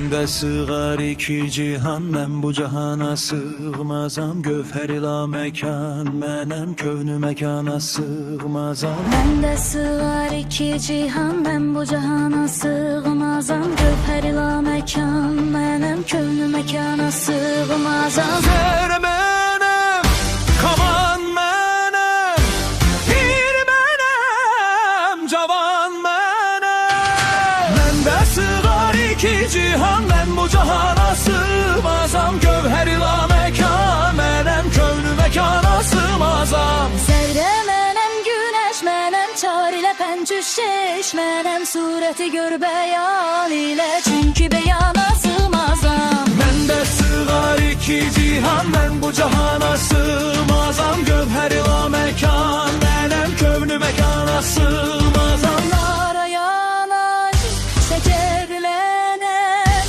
Məndə sığar iki cihan, mən bu cahana sığmazam. Gövhər ila məkan, mənəm kövnü məkana sığmazam. Məndə sığar iki cihan, mən bu cahana sığmazam. Gövhər ila məkan, mənəm kövnü məkana sığmazam. Zər mənəm, kaman mənəm, pir mənəm, cavan mənəm. Məndə sığar iki cihan, mən bu cahana sığmazam. Gövhər ila məkan, mənəm kövnü məkana sığmazam. Zərrə mənəm, günəş mənəm, çar ilə pəncüşeş mənəm. Surəti gör bəyan ilə, çünki beyana sığmazam. Məndə sığar iki cihan, mən bu cahana sığmazam. Gövhər ila məkan, mənəm kövnü məkana sığmazam. Nara yanaş, şəkərlənəm,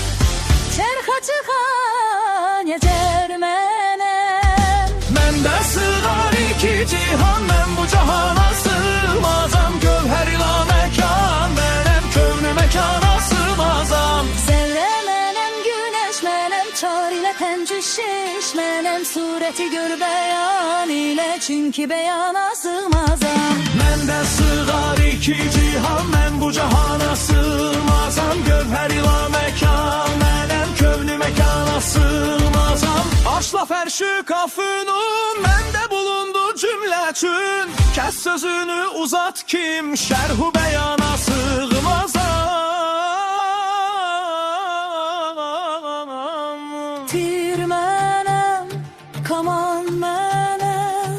çərxa çıxan, yəcər mənəm. Məndə sığar iki cihan, mən bu cahana sığmazam. Gövhər ila məkan, mənəm kövnü məkana sığmazam. Zərrə mənəm, günəş mənəm, çar ilə pəncüşeş mənəm. Surəti gör bəyan ilə, çünki beyana sığmazam. Məndə sığar iki cihan, mən bu cahana sığmazam. Gövhər ila məkan, mənəm kövnü məkana sığmazam. Aşla fərşü kafunun, məndə bulundu cümləçün. Kəs sözünü uzat kim, şərhu bəyana sığmazam. Tir mənəm, kaman mənəm,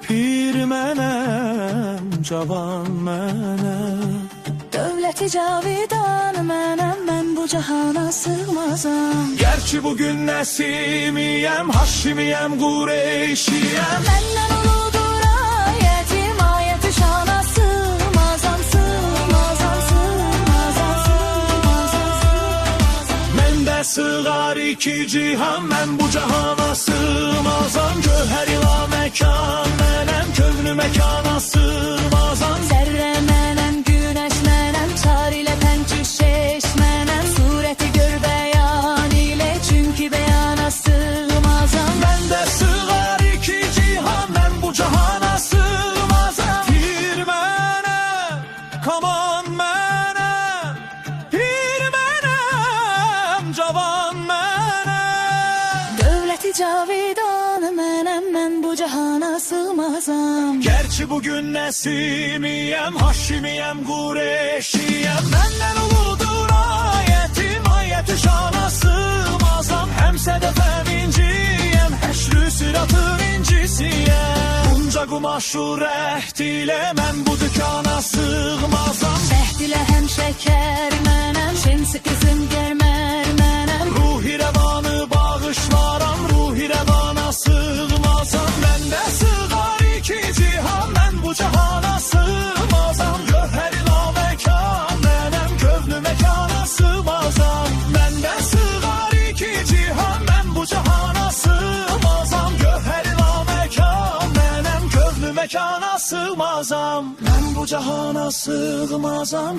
Pir mənəm, cavan mənəm. dövləti cavidan mənəm. Mən bu cahana sığmazam. Gerçi bugün Nəsimiyəm, Haşimiyəm, Qureyşiyəm. Məndən uludur ayətim, ayəti şana sığmazam. Sığmazam, sığmazam, sığmazam, sığmazam. Məndə sığar iki cihan, mən bu cahana sığmazam. Gövhər ila məkan, mənəm kövnü məkana sığmazam. Zərrə mənəm, günəş mənəm, çar ilə pəncüşeş mənəm. Surəti gör bəyan ilə, çünki beyana sığmazam. Məndə sığar iki cihan, mən bu cahana sığmazam. Pir mənəm, kaman mənəm, pir mənəm, cavan mənəm. Dövləti cavidan mənəm, mən bu cahana sığmazam. Gerçi bugün Nəsimiyəm, Haşimiyəm, Qureyşiyəm. Məndən uludur ayətim, ayəti şana sığmazam. Həm sədəfəm inciyəm, həşrü sıratın incisiyəm. Bunca qumaşu rəhd ilə mən bu dükana sığmazam. Şəhd ilə həm şəkər mənəm, şemsi qızım gərmər mənəm. Ruhi rəvanı bağışlaram, ruhi rəvana sığmazam. Məndə sığar iki cihan, mən bu cahana sığmazam. Gövhər ila məkan, mənəm kövnü məkana sığmazam. Məndə sığar iki cihan, mən bu cahana sığmazam. Gövhər ila məkan, mənəm kövnü məkana sığmazam. Mən bu cahana sığmazam.